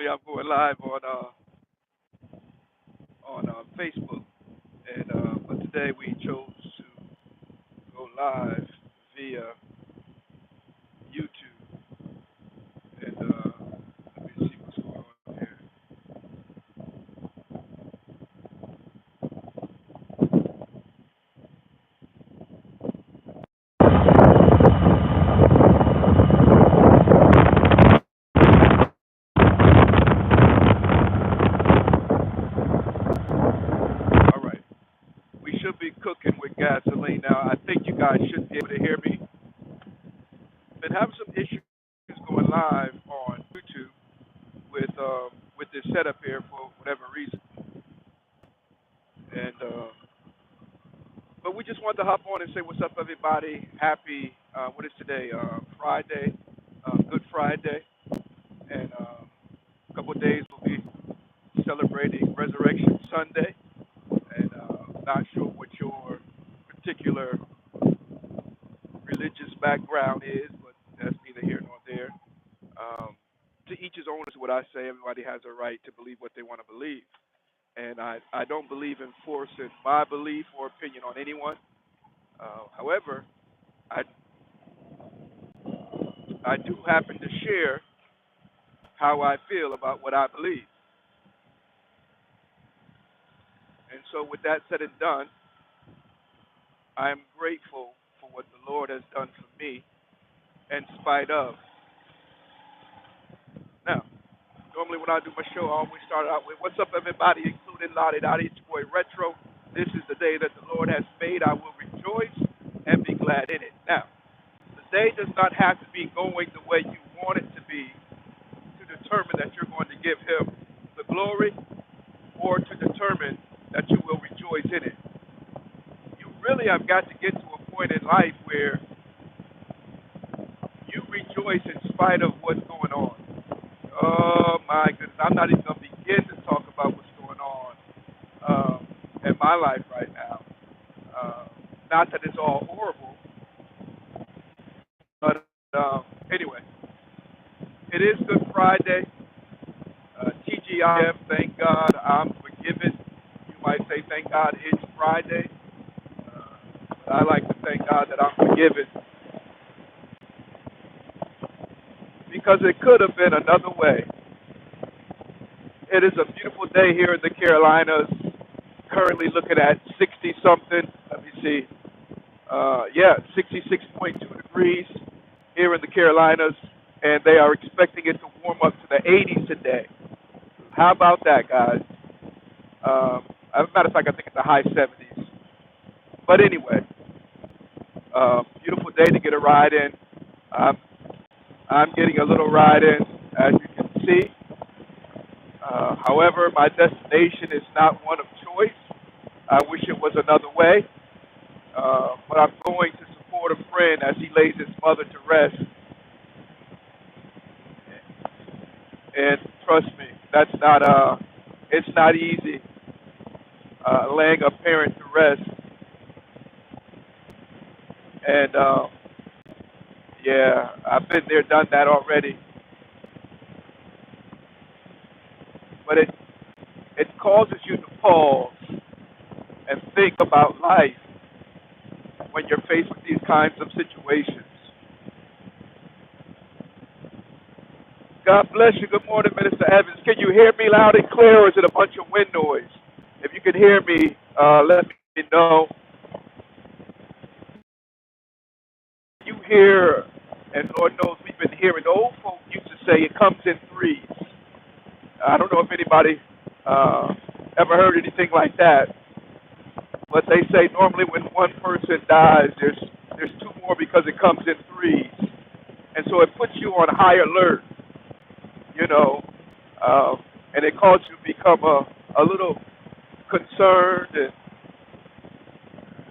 Normally, I'm going live on Facebook, and but today we chose to go live via YouTube. And let me see what's going on here. All right, we should be cooking with gasoline now. I think you guys should be able to hear me. Been having some issues going live on YouTube with this setup here for whatever reason, and but we just wanted to hop on and say what's up, everybody. Happy, what is today? Friday, Good Friday. And a couple of days we'll be celebrating Resurrection Sunday. And not sure what your particular religious background is, but that's neither here nor there. Um, to each his own is what I say. Everybody has a right to believe what they want to believe. And I don't believe in forcing my belief or opinion on anyone. However, I I do happen to share how I feel about what I believe. And so, with that said and done, I am grateful for what the Lord has done for me in spite of. Now, normally when I do my show, I always start out with, what's up, everybody, including Lottie Dottie, it's your boy Retro. This is the day that the Lord has made. I will rejoice and be glad in it. Now, the day does not have to be going the way you want it to be to determine that you're going to give Him the glory or to determine that you will rejoice in it. You really have got to get to a point in life where you rejoice in spite of what's going on. Oh my goodness, I'm not even going to begin to talk about what's going on in my life right now. Uh, Not that it's all horrible, but anyway, it is Good Friday. TGIF, thank God I'm forgiven. You might say, thank God it's Friday. But I like to thank God that I'm forgiven because it could have been another way. It is a beautiful day here in the Carolinas. Currently looking at 60 something. Let me see. Yeah, 66.2 degrees here in the Carolinas, and they are expecting it to warm up to the 80s today. How about that, guys? As a matter of fact, I think it's the high 70s. But anyway, beautiful day to get a ride in. Um, I'm getting a little ride in, as you can see. However, my destination is not one of choice. I wish it was another way. But I'm going to support a friend as he lays his mother to rest. And trust me, that's not it's not easy laying a parent to rest. And yeah, I've been there, done that already. But it causes you to pause and think about life when you're faced with these kinds of situations. God bless you. Good morning, Minister Evans. Can you hear me loud and clear, or is it a bunch of wind noise? If you can hear me, let me know. You hear, and Lord knows we've been hearing. The old folk used to say it comes in threes. I don't know if anybody ever heard anything like that, but they say normally when one person dies, there's two more because it comes in threes, and so it puts you on high alert, you know, uh, and it causes you to become a little concerned, and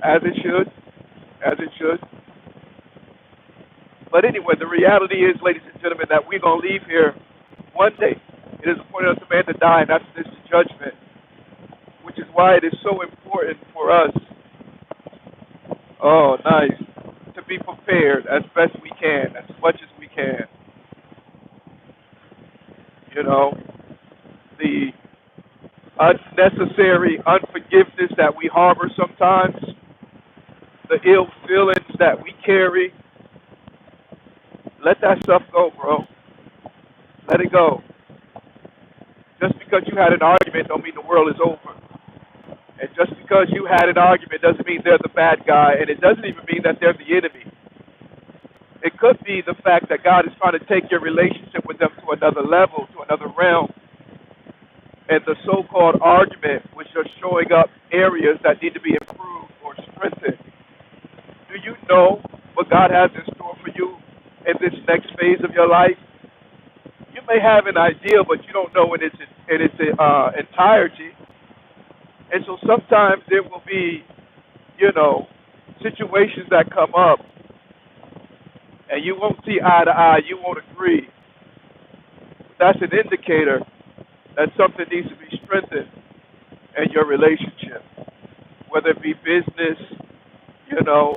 as it should, as it should. But anyway, the reality is, ladies and gentlemen, that we're going to leave here one day. It is appointed unto man to die, and after this is judgment, which is why it is so important for us, oh, nice, to be prepared as best we can, as much as we can, you know. the unnecessary unforgiveness that we harbor sometimes, the ill feelings that we carry. Let that stuff go, bro. Let it go. Just because you had an argument don't mean the world is over. And just because you had an argument doesn't mean they're the bad guy, and it doesn't even mean that they're the enemy. It could be the fact that God is trying to take your relationship with them to another level, to another realm. And the so-called argument was just showing up areas that need to be improved or strengthened. Do you know what God has in store for you in this next phase of your life? You may have an idea, but you don't know in its entirety. And so sometimes there will be, situations that come up, and you won't see eye to eye. You won't agree. That's an indicator that something needs to be strengthened in your relationship, whether it be business,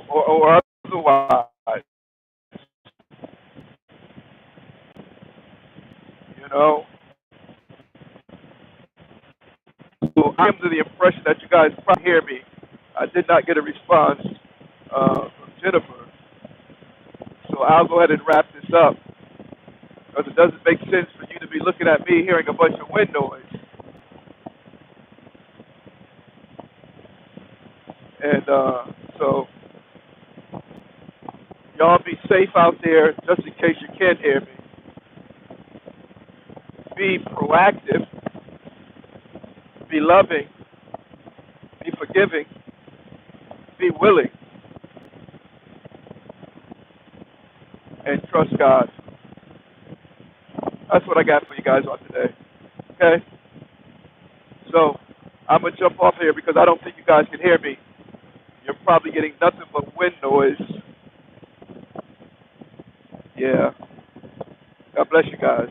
or otherwise. You know, so I'm under the impression that you guys probably hear me. I did not get a response from Jennifer, so I'll go ahead and wrap this up because it doesn't make sense for you to be looking at me hearing a bunch of wind noise. And so y'all be safe out there, just in case you can't hear me. Be proactive, be loving, be forgiving, be willing, and trust God. That's what I got for you guys on today. Okay? So I'm going to jump off here because I don't think you guys can hear me. You're probably getting nothing but wind noise. Yeah. God bless you guys.